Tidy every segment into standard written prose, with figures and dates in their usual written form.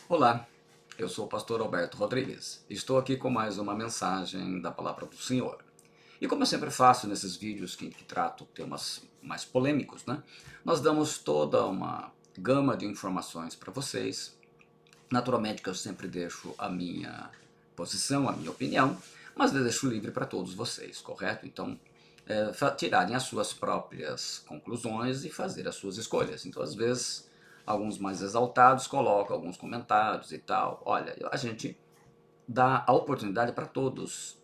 Olá, eu sou o pastor Alberto Rodrigues. Estou aqui com mais uma mensagem da Palavra do Senhor. E como eu sempre faço nesses vídeos que trato temas mais polêmicos, né? Nós damos toda uma gama de informações para vocês. Naturalmente que eu sempre deixo a minha posição, a minha opinião, mas eu deixo livre para todos vocês, correto? Então, tirarem as suas próprias conclusões e fazer as suas escolhas. Então, às vezes, alguns mais exaltados colocam alguns comentários e tal. Olha, a gente dá a oportunidade para todos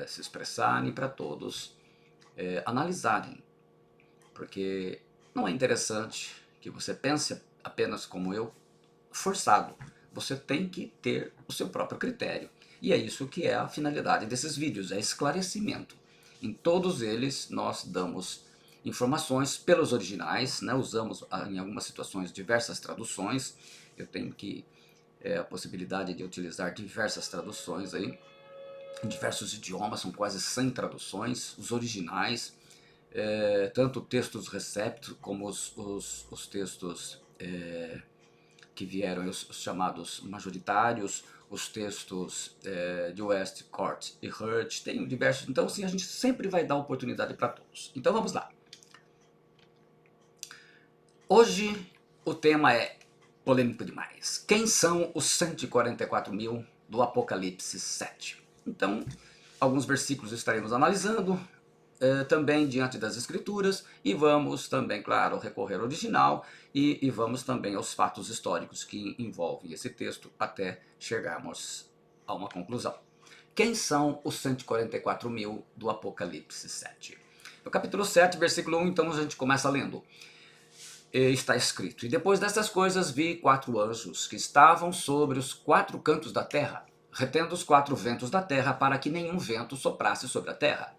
se expressarem, para todos analisarem, porque não é interessante que você pense apenas como eu, forçado. Você tem que ter o seu próprio critério. E é isso que é a finalidade desses vídeos, é esclarecimento. Em todos eles nós damos informações pelos originais, né? Usamos em algumas situações diversas traduções. Eu tenho a possibilidade de utilizar diversas traduções aí, em diversos idiomas, são quase 100 traduções, os originais, tanto textos receptos como os textos que vieram, os chamados majoritários, os textos de Westcott e Hurt, tem diversos. Então, assim, a gente sempre vai dar oportunidade para todos. Então, vamos lá. Hoje, o tema é polêmico demais. Quem são os 144 mil do Apocalipse 7? Então, alguns versículos estaremos analisando, também diante das escrituras, e vamos também, claro, recorrer ao original e vamos também aos fatos históricos que envolvem esse texto até chegarmos a uma conclusão. Quem são os 144 mil do Apocalipse 7? No capítulo 7, versículo 1, então a gente começa lendo. Está escrito: E depois dessas coisas vi 4 anjos que estavam sobre os 4 cantos da terra, retendo os 4 ventos da terra, para que nenhum vento soprasse sobre a terra,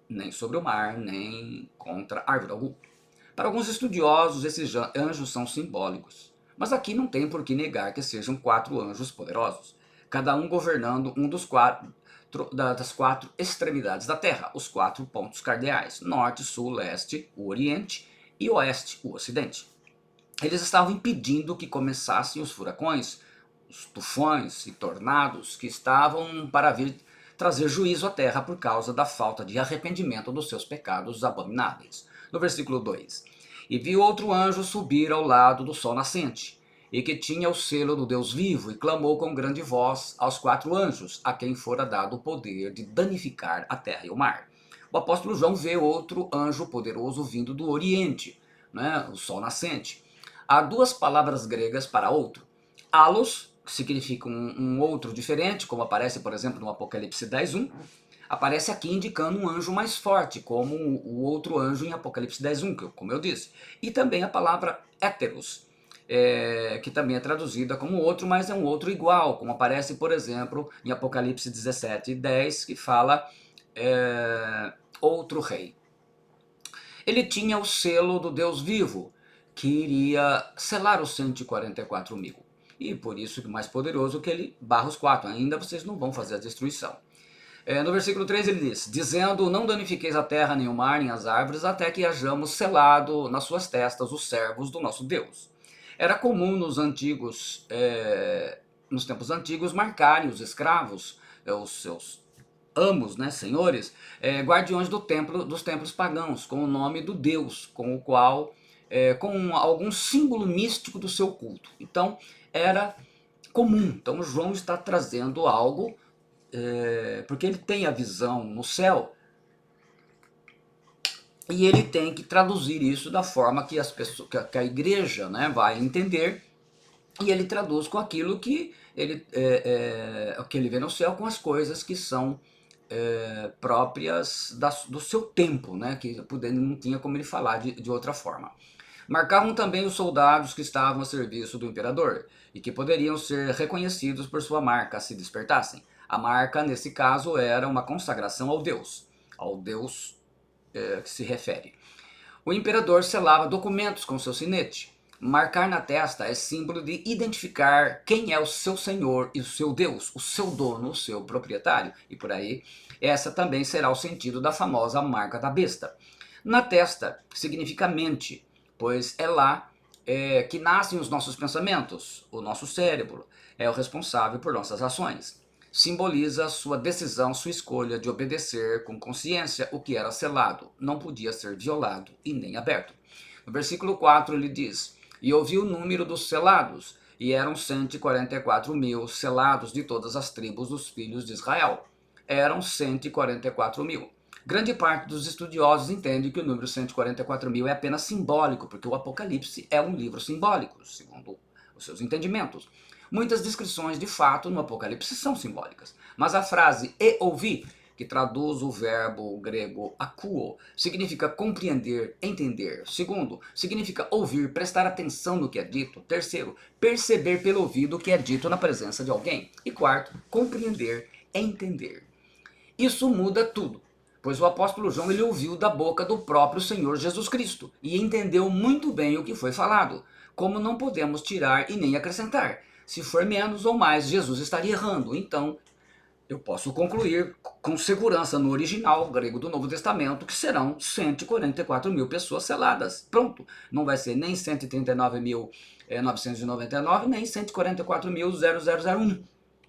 nem sobre o mar, nem contra árvore alguma. Para alguns estudiosos, esses anjos são simbólicos, mas aqui não tem por que negar que sejam 4 anjos poderosos, cada um governando um das 4 extremidades da terra, os 4 pontos cardeais: norte, sul, leste, o oriente, e oeste, o ocidente. Eles estavam impedindo que começassem os furacões, os tufões e tornados que estavam para vir trazer juízo à terra por causa da falta de arrependimento dos seus pecados abomináveis. No versículo 2: E vi outro anjo subir ao lado do sol nascente, e que tinha o selo do Deus vivo, e clamou com grande voz aos 4 anjos, a quem fora dado o poder de danificar a terra e o mar. O apóstolo João vê outro anjo poderoso vindo do oriente, né, o sol nascente. Há 2 palavras gregas para outro. Alos, que significa um outro diferente, como aparece, por exemplo, no Apocalipse 10:1, aparece aqui indicando um anjo mais forte, como o outro anjo em Apocalipse 10:1, como eu disse. E também a palavra héteros, que também é traduzida como outro, mas é um outro igual, como aparece, por exemplo, em Apocalipse 17:10, que fala outro rei. Ele tinha o selo do Deus vivo, que iria selar os 144 mil. E por isso que mais poderoso que ele barra os 4. Ainda vocês não vão fazer a destruição. No versículo 3 ele diz: dizendo, não danifiqueis a terra, nem o mar, nem as árvores, até que hajamos selado nas suas testas os servos do nosso Deus. Era comum nos tempos antigos, marcarem os escravos, os seus amos, né, senhores, guardiões dos templos pagãos, com o nome do Deus, com o qual, com algum símbolo místico do seu culto. Então, era comum. Então, João está trazendo algo, porque ele tem a visão no céu, e ele tem que traduzir isso da forma que as pessoas, que a igreja, né, vai entender, e ele traduz com aquilo que ele vê no céu, com as coisas que são próprias do seu tempo, né, que não tinha como ele falar de outra forma. Marcavam também os soldados que estavam a serviço do imperador e que poderiam ser reconhecidos por sua marca se despertassem. A marca, nesse caso, era uma consagração ao Deus que se refere. O imperador selava documentos com seu sinete. Marcar na testa é símbolo de identificar quem é o seu senhor e o seu Deus, o seu dono, o seu proprietário, e por aí. Essa também será o sentido da famosa marca da besta. Na testa significa mente, pois é lá que nascem os nossos pensamentos. O nosso cérebro é o responsável por nossas ações. Simboliza sua decisão, sua escolha de obedecer com consciência o que era selado. Não podia ser violado e nem aberto. No versículo 4 ele diz: e ouvi o número dos selados, e eram 144 mil selados de todas as tribos dos filhos de Israel. Eram 144 mil. Grande parte dos estudiosos entende que o número 144 mil é apenas simbólico, porque o Apocalipse é um livro simbólico, segundo os seus entendimentos. Muitas descrições de fato no Apocalipse são simbólicas, mas a frase "e ouvi", que traduz o verbo grego akouo, significa compreender, entender. Segundo, significa ouvir, prestar atenção no que é dito. Terceiro, perceber pelo ouvido o que é dito na presença de alguém. E quarto, compreender, entender. Isso muda tudo, pois o apóstolo João ele ouviu da boca do próprio Senhor Jesus Cristo e entendeu muito bem o que foi falado. Como não podemos tirar e nem acrescentar. Se for menos ou mais, Jesus estaria errando. Então, eu posso concluir com segurança no original grego do Novo Testamento que serão 144 mil pessoas seladas. Pronto. Não vai ser nem 139.999, nem 144.0001.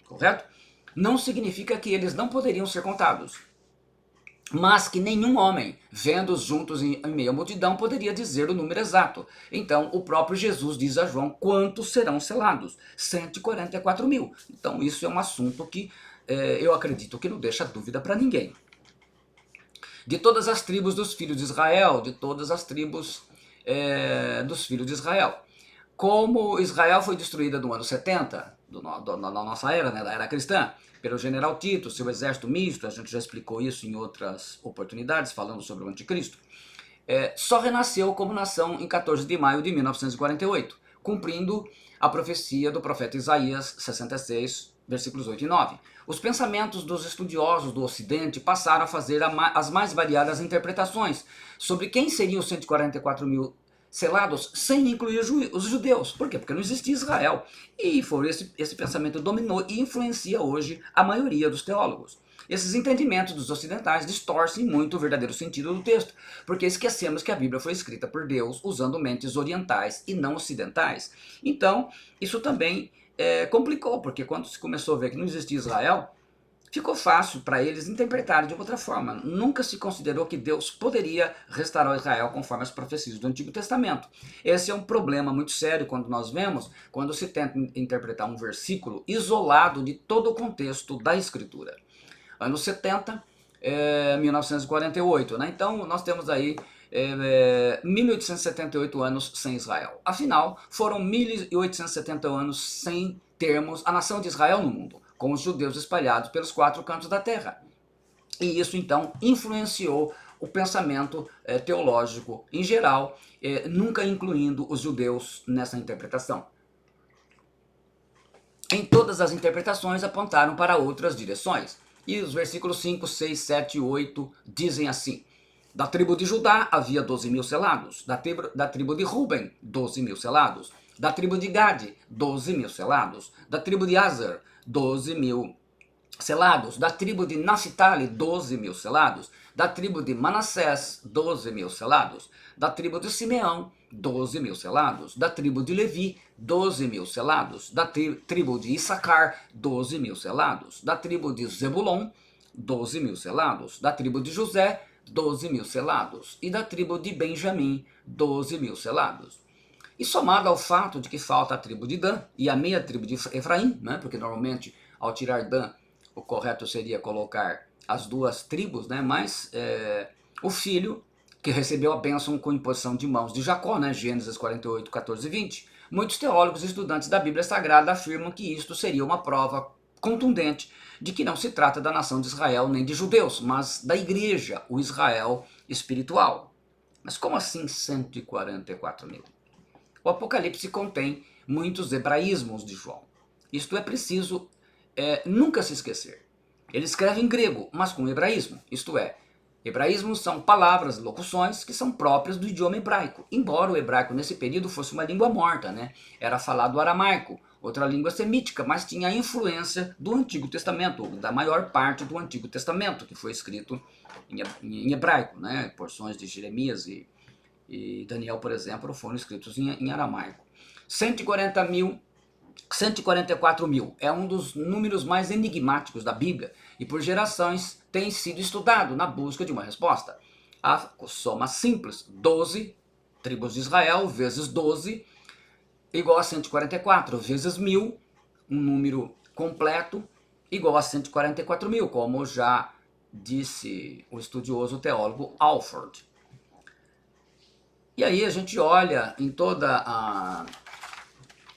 Correto? Não significa que eles não poderiam ser contados, mas que nenhum homem, vendo-os juntos em meio à multidão, poderia dizer o número exato. Então, o próprio Jesus diz a João quantos serão selados: 144 mil. Então, isso é um assunto que eu acredito que não deixa dúvida para ninguém. De todas as tribos dos filhos de Israel, de todas as tribos dos filhos de Israel. Como Israel foi destruída no ano 70, na nossa era, né, da era cristã, pelo general Tito, seu exército misto, a gente já explicou isso em outras oportunidades, falando sobre o anticristo, só renasceu como nação em 14 de maio de 1948, cumprindo a profecia do profeta Isaías 66, versículos 8 e 9. Os pensamentos dos estudiosos do Ocidente passaram a fazer as mais variadas interpretações sobre quem seriam os 144 mil selados, sem incluir os judeus. Por quê? Porque não existia Israel. E esse pensamento dominou e influencia hoje a maioria dos teólogos. Esses entendimentos dos ocidentais distorcem muito o verdadeiro sentido do texto, porque esquecemos que a Bíblia foi escrita por Deus usando mentes orientais e não ocidentais. Então, isso também complicou, porque quando se começou a ver que não existia Israel, ficou fácil para eles interpretarem de outra forma. Nunca se considerou que Deus poderia restaurar Israel conforme as profecias do Antigo Testamento. Esse é um problema muito sério quando nós vemos, quando se tenta interpretar um versículo isolado de todo o contexto da Escritura. Anos 70, 1948, né? Então nós temos aí 1878 anos sem Israel. Afinal, foram 1870 anos sem termos a nação de Israel no mundo, com os judeus espalhados pelos 4 cantos da terra. E isso então influenciou o pensamento teológico em geral, nunca incluindo os judeus nessa interpretação. Em todas as interpretações apontaram para outras direções. E os versículos 5, 6, 7 e 8 dizem assim: da tribo de Judá havia 12 mil selados, da tribo de Ruben, 12 mil selados, da tribo de Gade, 12 mil selados, da tribo de Aser, 12 mil selados, da tribo de Naphtali, 12 mil selados, da tribo de Manassés, 12 mil selados, da tribo de Simeão, 12 mil selados, da tribo de Levi, 12 mil selados, da tribo de Issacar, 12 mil selados, da tribo de Zebulon, 12 mil selados, da tribo de José, 12 mil selados, e da tribo de Benjamim, 12 mil selados. E somado ao fato de que falta a tribo de Dan e a meia tribo de Efraim, né, porque normalmente ao tirar Dan, o correto seria colocar as 2 tribos, né, mas o filho que recebeu a bênção com imposição de mãos de Jacó, né, Gênesis 48, 14 e 20. Muitos teólogos e estudantes da Bíblia Sagrada afirmam que isto seria uma prova contundente de que não se trata da nação de Israel nem de judeus, mas da igreja, o Israel espiritual. Mas como assim 144 mil? O Apocalipse contém muitos hebraísmos de João. Isto é preciso nunca se esquecer. Ele escreve em grego, mas com hebraísmo, isto é, hebraísmos são palavras, locuções que são próprias do idioma hebraico, embora o hebraico nesse período fosse uma língua morta, né? Era falado aramaico, outra língua semítica, mas tinha a influência do Antigo Testamento, da maior parte do Antigo Testamento, que foi escrito em hebraico, né? Porções de Jeremias e Daniel, por exemplo, foram escritos em aramaico. 140 mil, 144 mil é um dos números mais enigmáticos da Bíblia e por gerações tem sido estudado na busca de uma resposta. A soma simples, 12 tribos de Israel vezes 12, igual a 144 vezes 1000, um número completo, igual a 144 mil, como já disse o estudioso teólogo Alford. E aí a gente olha em toda a...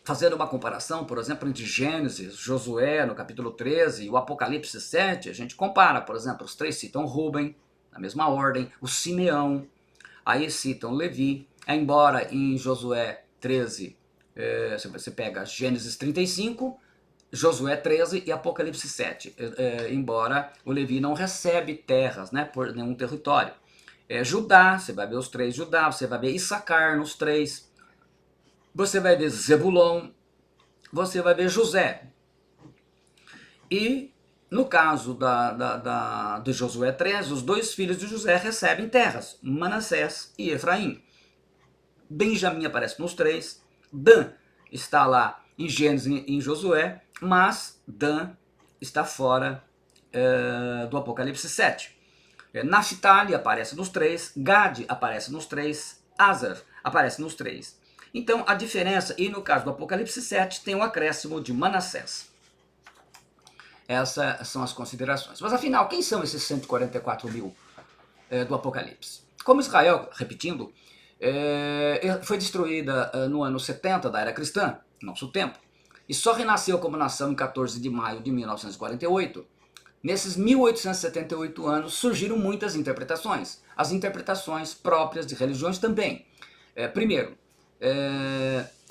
fazendo uma comparação, por exemplo, entre Gênesis, Josué, no capítulo 13, e o Apocalipse 7, a gente compara, por exemplo, os três citam Rúben, na mesma ordem, o Simeão, aí citam Levi, embora em Josué 13, você pega Gênesis 35, Josué 13 e Apocalipse 7, embora o Levi não recebe terras, né, por nenhum território. Judá, você vai ver os três Judá, você vai ver Issacar nos três, você vai ver Zebulon, você vai ver José. E no caso de Josué 13, os dois filhos de José recebem terras, Manassés e Efraim. Benjamim aparece nos três, Dan está lá em Gênesis e em Josué, mas Dan está fora do Apocalipse 7. Naphtali aparece nos três, Gad aparece nos três, Aser aparece nos três. Então a diferença, e no caso do Apocalipse 7, tem um acréscimo de Manassés. Essas são as considerações. Mas afinal, quem são esses 144 mil do Apocalipse? Como Israel, repetindo, foi destruída no ano 70 da era cristã, nosso tempo, e só renasceu como nação em 14 de maio de 1948, nesses 1878 anos surgiram muitas interpretações, as interpretações próprias de religiões também. Primeiro,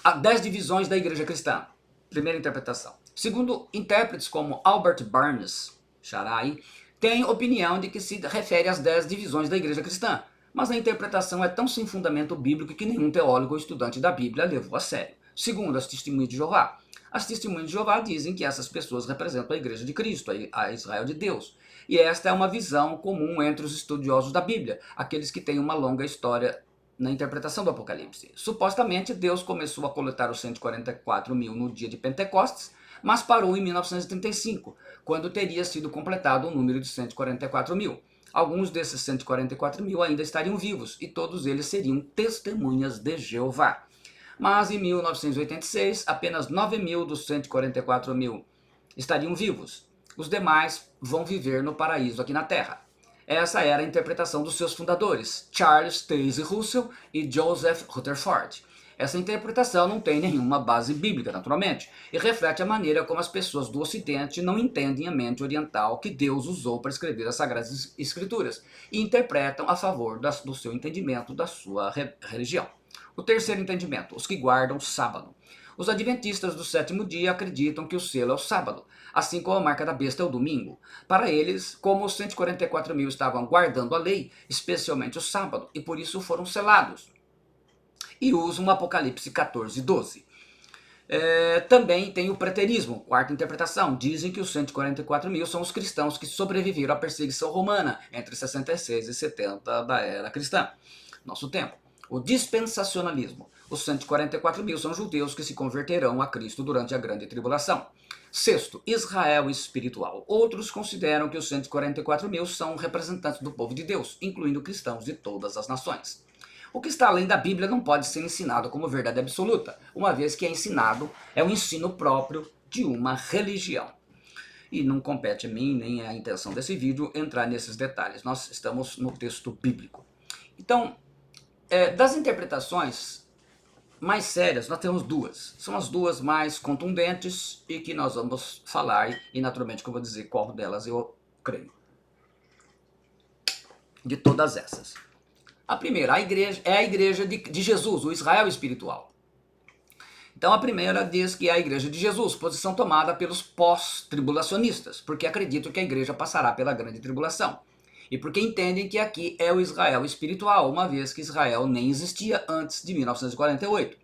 há 10 divisões da igreja cristã, primeira interpretação. Segundo, intérpretes como Albert Barnes, Sharai, têm opinião de que se refere às 10 divisões da igreja cristã, mas a interpretação é tão sem fundamento bíblico que nenhum teólogo ou estudante da Bíblia levou a sério. Segundo, as testemunhas de Jeová. As testemunhas de Jeová dizem que essas pessoas representam a igreja de Cristo, a Israel de Deus. E esta é uma visão comum entre os estudiosos da Bíblia, aqueles que têm uma longa história na interpretação do Apocalipse. Supostamente, Deus começou a coletar os 144 mil no dia de Pentecostes, mas parou em 1935, quando teria sido completado o número de 144 mil. Alguns desses 144 mil ainda estariam vivos, e todos eles seriam testemunhas de Jeová. Mas em 1986, apenas 9 mil dos 144 mil estariam vivos. Os demais vão viver no paraíso aqui na Terra. Essa era a interpretação dos seus fundadores, Charles Taze Russell e Joseph Rutherford. Essa interpretação não tem nenhuma base bíblica, naturalmente, e reflete a maneira como as pessoas do Ocidente não entendem a mente oriental que Deus usou para escrever as Sagradas Escrituras e interpretam a favor do seu entendimento da sua religião. O terceiro entendimento, os que guardam o sábado. Os adventistas do sétimo dia acreditam que o selo é o sábado, assim como a marca da besta é o domingo. Para eles, como os 144 mil estavam guardando a lei, especialmente o sábado, e por isso foram selados. E usam o Apocalipse 14, 12. Também tem o preterismo, quarta interpretação. Dizem que os 144 mil são os cristãos que sobreviveram à perseguição romana entre 66 e 70 da era cristã, nosso tempo. O dispensacionalismo. Os 144 mil são judeus que se converterão a Cristo durante a grande tribulação. Sexto, Israel espiritual. Outros consideram que os 144 mil são representantes do povo de Deus, incluindo cristãos de todas as nações. O que está além da Bíblia não pode ser ensinado como verdade absoluta, uma vez que é ensinado, é um ensino próprio de uma religião. E não compete a mim, nem é a intenção desse vídeo, entrar nesses detalhes. Nós estamos no texto bíblico. Então, das interpretações mais sérias, nós temos duas. São as duas mais contundentes e que nós vamos falar, e naturalmente que eu vou dizer qual delas eu creio. De todas essas. A primeira, a igreja, é a igreja de Jesus, o Israel espiritual. Então a primeira diz que é a igreja de Jesus, posição tomada pelos pós-tribulacionistas, porque acreditam que a igreja passará pela grande tribulação. E porque entendem que aqui é o Israel espiritual, uma vez que Israel nem existia antes de 1948.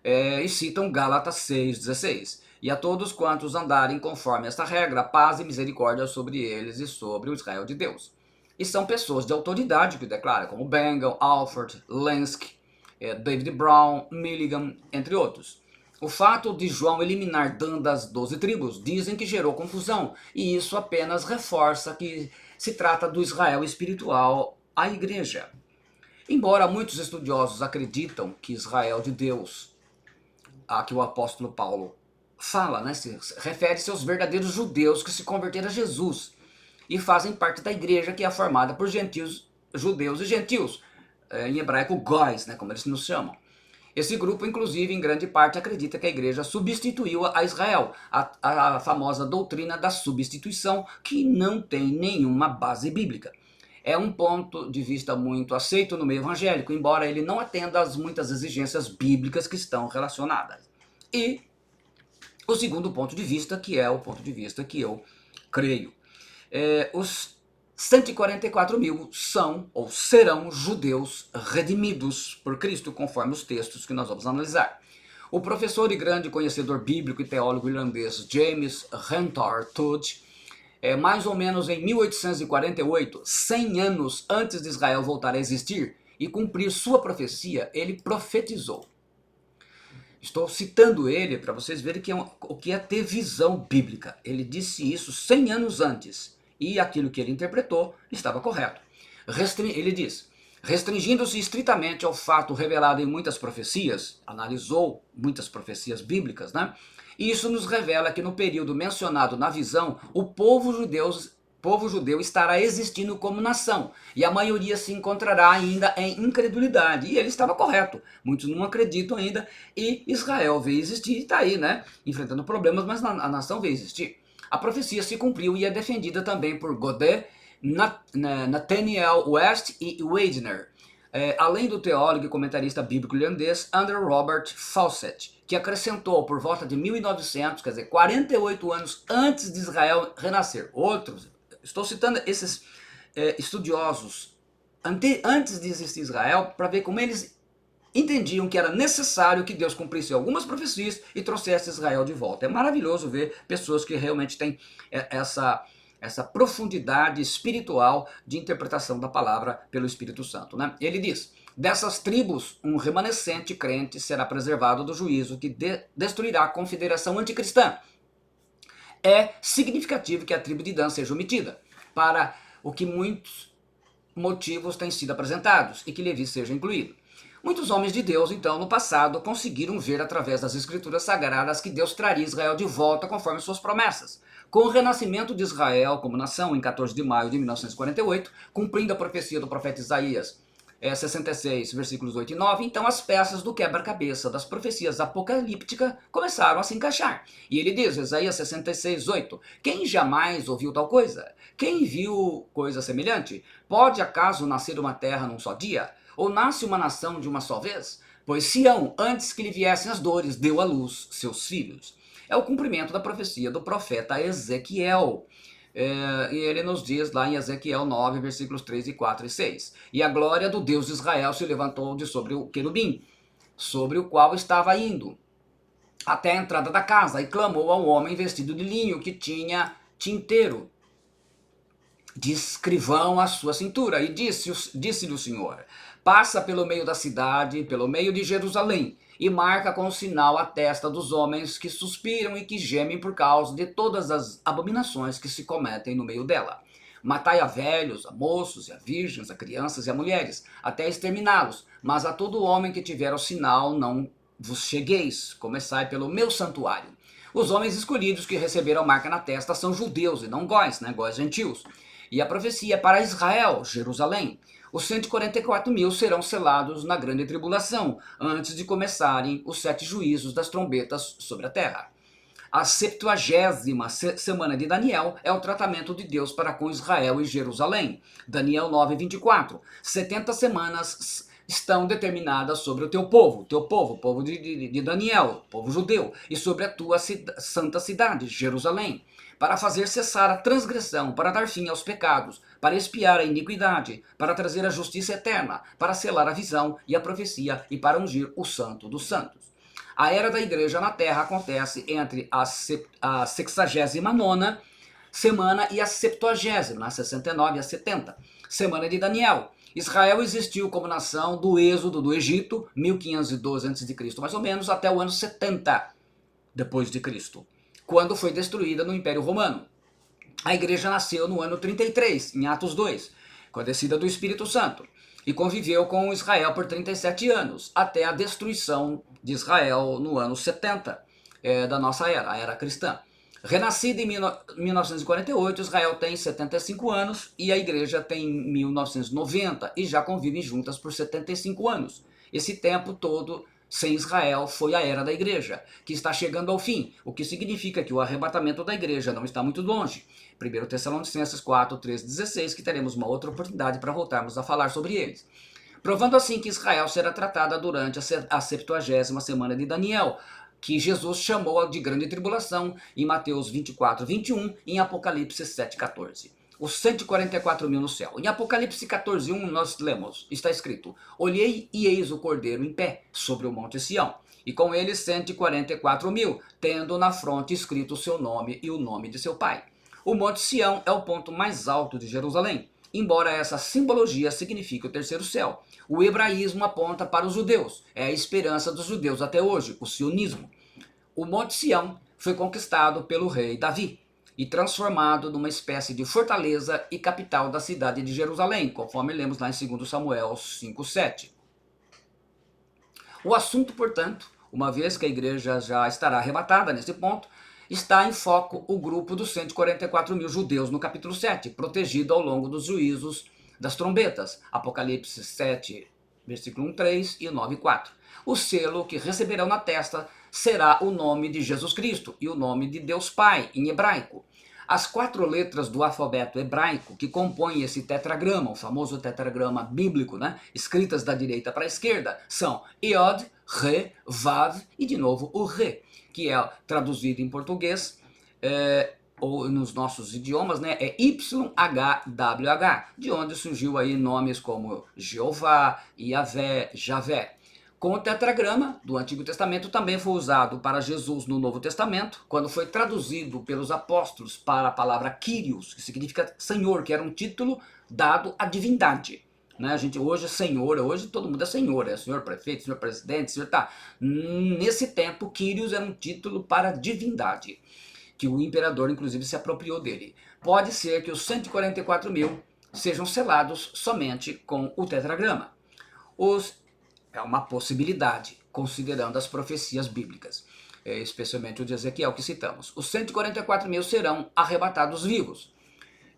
E citam Gálatas 6,16. E a todos quantos andarem conforme esta regra, paz e misericórdia sobre eles e sobre o Israel de Deus. E são pessoas de autoridade que declaram, como Bengal, Alford, Lenski, David Brown, Milligan, entre outros. O fato de João eliminar Dan das 12 tribos dizem que gerou confusão, e isso apenas reforça que se trata do Israel espiritual, a igreja. Embora muitos estudiosos acreditam que Israel de Deus, a que o apóstolo Paulo fala, né, refere-se aos verdadeiros judeus que se converteram a Jesus e fazem parte da igreja, que é formada por gentios, judeus e gentios, em hebraico góis, né, como eles nos chamam. Esse grupo, inclusive, em grande parte, acredita que a igreja substituiu a Israel, a famosa doutrina da substituição, que não tem nenhuma base bíblica. É um ponto de vista muito aceito no meio evangélico, embora ele não atenda às muitas exigências bíblicas que estão relacionadas. E o segundo ponto de vista, que é o ponto de vista que eu creio. Os 144 mil são ou serão judeus redimidos por Cristo, conforme os textos que nós vamos analisar. O professor e grande conhecedor bíblico e teólogo irlandês James Rentour Tudge, mais ou menos em 1848, 100 anos antes de Israel voltar a existir e cumprir sua profecia, ele profetizou. Estou citando ele para vocês verem o que é ter visão bíblica. Ele disse isso 100 anos antes. E aquilo que ele interpretou estava correto. Ele diz, restringindo-se estritamente ao fato revelado em muitas profecias, analisou muitas profecias bíblicas, né? E isso nos revela que no período mencionado na visão, o povo judeu estará existindo como nação, e a maioria se encontrará ainda em incredulidade. E ele estava correto, muitos não acreditam ainda, e Israel veio existir e está aí, né? Enfrentando problemas, mas a nação veio existir. A profecia se cumpriu e é defendida também por Godet, Nathaniel West e Weidner, além do teólogo e comentarista bíblico irlandês Andrew Robert Fawcett, que acrescentou por volta de 1900, quer dizer, 48 anos antes de Israel renascer. Estou citando esses estudiosos antes de existir Israel, para ver como eles entendiam que era necessário que Deus cumprisse algumas profecias e trouxesse Israel de volta. É maravilhoso ver pessoas que realmente têm essa profundidade espiritual de interpretação da palavra pelo Espírito Santo, né? Ele diz, dessas tribos, um remanescente crente será preservado do juízo que destruirá a confederação anticristã. É significativo que a tribo de Dan seja omitida, para o que muitos motivos têm sido apresentados, e que Levi seja incluído. Muitos homens de Deus, então, no passado, conseguiram ver através das escrituras sagradas que Deus traria Israel de volta conforme suas promessas. Com o renascimento de Israel como nação em 14 de maio de 1948, cumprindo a profecia do profeta Isaías 66, versículos 8 e 9, então as peças do quebra-cabeça das profecias apocalípticas começaram a se encaixar. E ele diz, Isaías 66, 8, quem jamais ouviu tal coisa? Quem viu coisa semelhante? Pode acaso nascer uma terra num só dia? Ou nasce uma nação de uma só vez? Pois Sião, antes que lhe viessem as dores, deu à luz seus filhos. É o cumprimento da profecia do profeta Ezequiel. E ele nos diz lá em Ezequiel 9, versículos 3 e 4 e 6. E a glória do Deus de Israel se levantou de sobre o querubim, sobre o qual estava indo, até a entrada da casa, e clamou ao homem vestido de linho, que tinha tinteiro de escrivão à sua cintura, e disse-lhe o Senhor, passa pelo meio da cidade, pelo meio de Jerusalém, e marca com sinal a testa dos homens que suspiram e que gemem por causa de todas as abominações que se cometem no meio dela. Matai a velhos, a moços, e a virgens, a crianças e a mulheres, até exterminá-los, mas a todo homem que tiver o sinal não vos chegueis, começai pelo meu santuário. Os homens escolhidos que receberam a marca na testa são judeus e não góis, né, góis gentios. E a profecia é para Israel, Jerusalém. Os 144 mil serão selados na grande tribulação, antes de começarem os 7 juízos das trombetas sobre a terra. A 70ª semana de Daniel é o tratamento de Deus para com Israel e Jerusalém. Daniel 9, 24. 70 semanas estão determinadas sobre o teu povo, o povo de Daniel, povo judeu, e sobre a tua santa cidade, Jerusalém, para fazer cessar a transgressão, para dar fim aos pecados, para expiar a iniquidade, para trazer a justiça eterna, para selar a visão e a profecia e para ungir o santo dos santos. A era da igreja na terra acontece entre a 69ª semana e a 70ª, a 69 e a 70, semana de Daniel. Israel existiu como nação do êxodo do Egito, 1512 a.C., mais ou menos, até o ano 70 depois de Cristo, quando foi destruída no Império Romano. A igreja nasceu no ano 33, em Atos 2, com a descida do Espírito Santo, e conviveu com Israel por 37 anos, até a destruição de Israel no ano 70 da nossa era, a era cristã. Renascida em 1948, Israel tem 75 anos e a igreja tem 1990 e já convivem juntas por 75 anos. Esse tempo todo sem Israel foi a era da igreja, que está chegando ao fim, o que significa que o arrebatamento da igreja não está muito longe. 1 Tessalonicenses 4, 13, 16, que teremos uma outra oportunidade para voltarmos a falar sobre eles. Provando assim que Israel será tratada durante a 70ª semana de Daniel, que Jesus chamou de grande tribulação em Mateus 24, 21 e em Apocalipse 7, 14. Os 144 mil no céu. Em Apocalipse 14, 1 nós lemos, está escrito: olhei e eis o Cordeiro em pé sobre o monte Sião, e com ele 144 mil, tendo na fronte escrito o seu nome e o nome de seu pai. O monte Sião é o ponto mais alto de Jerusalém, embora essa simbologia signifique o terceiro céu. O hebraísmo aponta para os judeus, é a esperança dos judeus até hoje, o sionismo. O monte Sião foi conquistado pelo rei Davi e transformado numa espécie de fortaleza e capital da cidade de Jerusalém, conforme lemos lá em 2 Samuel 5:7. O assunto, portanto, uma vez que a igreja já estará arrebatada nesse ponto, está em foco o grupo dos 144 mil judeus no capítulo 7, protegido ao longo dos juízos das trombetas, Apocalipse 7, versículo 1, 3 e 9, 4. O selo que receberão na testa será o nome de Jesus Cristo e o nome de Deus Pai, em hebraico. As 4 letras do alfabeto hebraico que compõem esse tetragrama, o famoso tetragrama bíblico, né, escritas da direita para a esquerda, são Iod, Re, Vav e de novo o Re, que é traduzido em português, ou nos nossos idiomas, né, é YHWH, de onde surgiu aí nomes como Jeová, Yahvé, Javé. Com o tetragrama do Antigo Testamento também foi usado para Jesus no Novo Testamento, quando foi traduzido pelos apóstolos para a palavra Kyrios, que significa Senhor, que era um título dado à divindade. Né? A gente hoje é senhor, hoje todo mundo é senhor, é senhor prefeito, senhor presidente, senhor tá. Nesse tempo, Kyrios era um título para divindade, que o imperador inclusive se apropriou dele. Pode ser que os 144 mil sejam selados somente com o tetragrama. É uma possibilidade, considerando as profecias bíblicas, especialmente o de Ezequiel que citamos. Os 144 mil serão arrebatados vivos.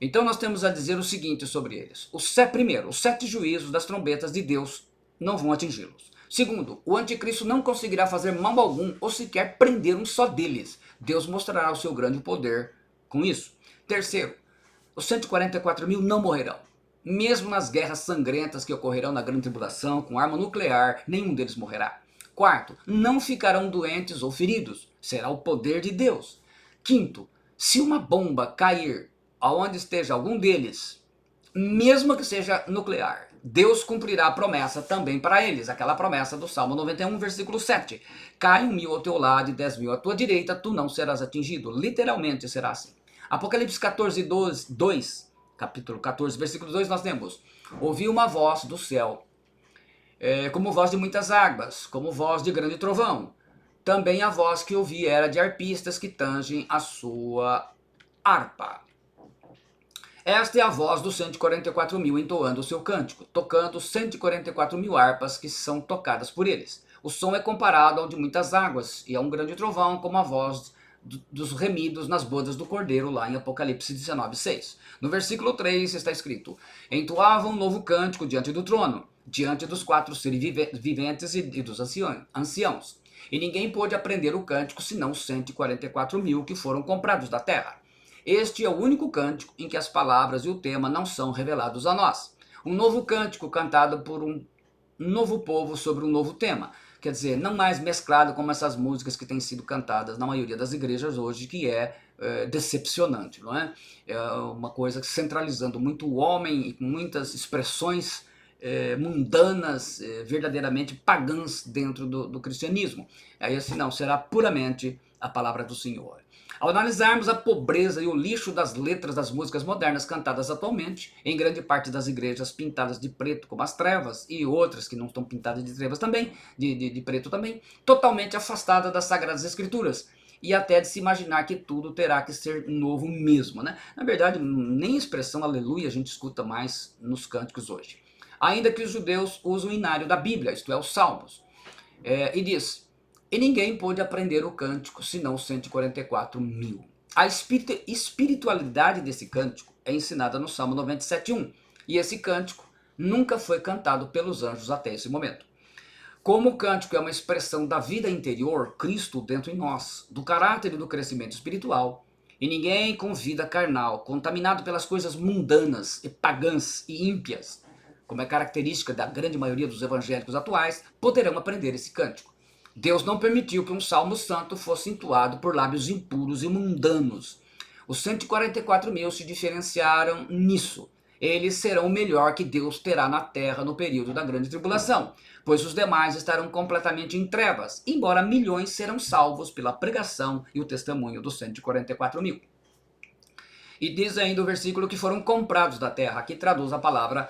Então nós temos a dizer o seguinte sobre eles. Primeiro, os 7 juízos das trombetas de Deus não vão atingi-los. Segundo, o anticristo não conseguirá fazer mal algum ou sequer prender um só deles. Deus mostrará o seu grande poder com isso. Terceiro, os 144 mil não morrerão. Mesmo nas guerras sangrentas que ocorrerão na grande tribulação com arma nuclear, nenhum deles morrerá. Quarto, não ficarão doentes ou feridos. Será o poder de Deus. Quinto, se uma bomba cair aonde esteja algum deles, mesmo que seja nuclear, Deus cumprirá a promessa também para eles, aquela promessa do Salmo 91, versículo 7. Cai 1.000 ao teu lado e 10.000 à tua direita, tu não serás atingido. Literalmente será assim. Apocalipse 14, 2, capítulo 14, versículo 2, nós temos: ouvi uma voz do céu, como voz de muitas águas, como voz de grande trovão. Também a voz que ouvi era de arpistas que tangem a sua harpa. Esta é a voz dos 144 mil entoando o seu cântico, tocando 144 mil harpas que são tocadas por eles. O som é comparado ao de muitas águas e a um grande trovão, como a voz dos remidos nas bodas do Cordeiro, lá em Apocalipse 19, 6. No versículo 3 está escrito: entoavam um novo cântico diante do trono, diante dos 4 seres viventes e dos anciãos. E ninguém pôde aprender o cântico senão os 144 mil que foram comprados da terra. Este é o único cântico em que as palavras e o tema não são revelados a nós. Um novo cântico cantado por um novo povo sobre um novo tema. Quer dizer, não mais mesclado como essas músicas que têm sido cantadas na maioria das igrejas hoje, que é decepcionante, não é? É uma coisa centralizando muito o homem e com muitas expressões mundanas, verdadeiramente pagãs dentro do cristianismo. Aí assim não, será puramente a palavra do Senhor. Ao analisarmos a pobreza e o lixo das letras das músicas modernas cantadas atualmente, em grande parte das igrejas pintadas de preto como as trevas, e outras que não estão pintadas de trevas também, de preto também, totalmente afastada das Sagradas Escrituras, e até de se imaginar que tudo terá que ser novo mesmo, né? Na verdade, nem expressão aleluia a gente escuta mais nos cânticos hoje. Ainda que os judeus usam o inário da Bíblia, isto é, os Salmos, e diz: e ninguém pôde aprender o cântico, senão os 144 mil. A espiritualidade desse cântico é ensinada no Salmo 97:1, e esse cântico nunca foi cantado pelos anjos até esse momento. Como o cântico é uma expressão da vida interior, Cristo dentro em nós, do caráter e do crescimento espiritual, e ninguém com vida carnal, contaminado pelas coisas mundanas e pagãs e ímpias, como é característica da grande maioria dos evangélicos atuais, poderão aprender esse cântico. Deus não permitiu que um salmo santo fosse entoado por lábios impuros e mundanos. Os 144 mil se diferenciaram nisso. Eles serão o melhor que Deus terá na terra no período da grande tribulação, pois os demais estarão completamente em trevas, embora milhões serão salvos pela pregação e o testemunho dos 144 mil. E diz ainda o versículo que foram comprados da terra, que traduz a palavra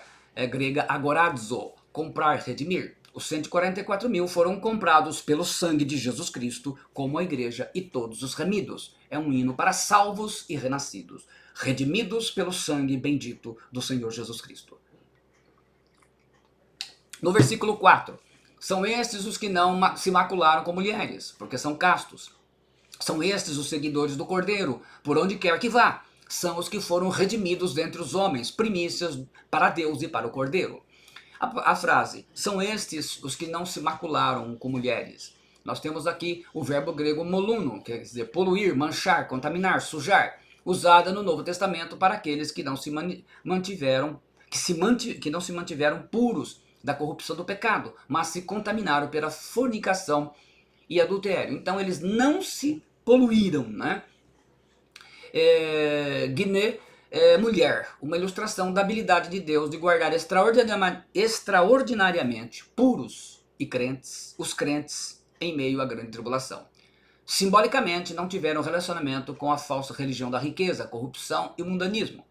grega agorazo, comprar, redimir. Os 144 mil foram comprados pelo sangue de Jesus Cristo, como a igreja e todos os remidos. É um hino para salvos e renascidos, redimidos pelo sangue bendito do Senhor Jesus Cristo. No versículo 4, são estes os que não se macularam com mulheres, porque são castos. São estes os seguidores do Cordeiro, por onde quer que vá. São os que foram redimidos dentre os homens, primícias para Deus e para o Cordeiro. A frase, são estes os que não se macularam com mulheres. Nós temos aqui o verbo grego moluno, quer dizer poluir, manchar, contaminar, sujar, usada no Novo Testamento para aqueles que não se mantiveram puros da corrupção do pecado, mas se contaminaram pela fornicação e adultério. Então eles não se poluíram, né? Guiné, mulher, uma ilustração da habilidade de Deus de guardar extraordinariamente puros e crentes, os crentes em meio à grande tribulação. Simbolicamente, não tiveram relacionamento com a falsa religião da riqueza, corrupção e mundanismo,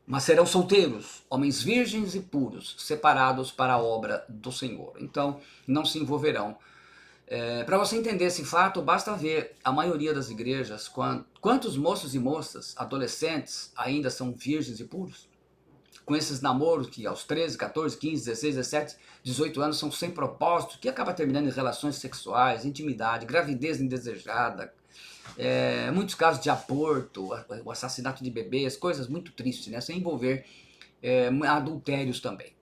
mas serão solteiros, homens virgens e puros, separados para a obra do Senhor. Então, não se envolverão. Para você entender esse fato, basta ver a maioria das igrejas, quantos moços e moças, adolescentes, ainda são virgens e puros. Com esses namoros que aos 13, 14, 15, 16, 17, 18 anos são sem propósito, que acaba terminando em relações sexuais, intimidade, gravidez indesejada, muitos casos de aborto, o assassinato de bebês, coisas muito tristes, né? Sem envolver adultérios também.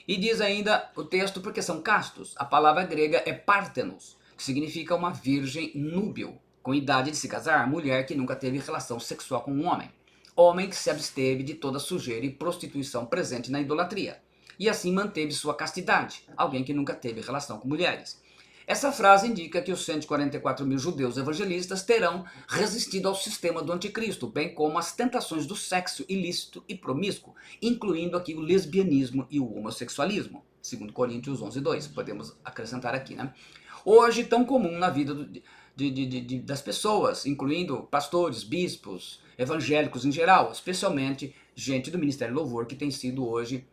E diz ainda o texto, porque são castos. A palavra grega é pártenos, que significa uma virgem núbil, com idade de se casar, mulher que nunca teve relação sexual com um homem. Homem que se absteve de toda sujeira e prostituição presente na idolatria, e assim manteve sua castidade, alguém que nunca teve relação com mulheres. Essa frase indica que os 144 mil judeus evangelistas terão resistido ao sistema do anticristo, bem como às tentações do sexo ilícito e promíscuo, incluindo aqui o lesbianismo e o homossexualismo, segundo Coríntios 11:2, podemos acrescentar aqui, né? Hoje tão comum na vida das pessoas, incluindo pastores, bispos, evangélicos em geral, especialmente gente do Ministério Louvor, que tem sido hoje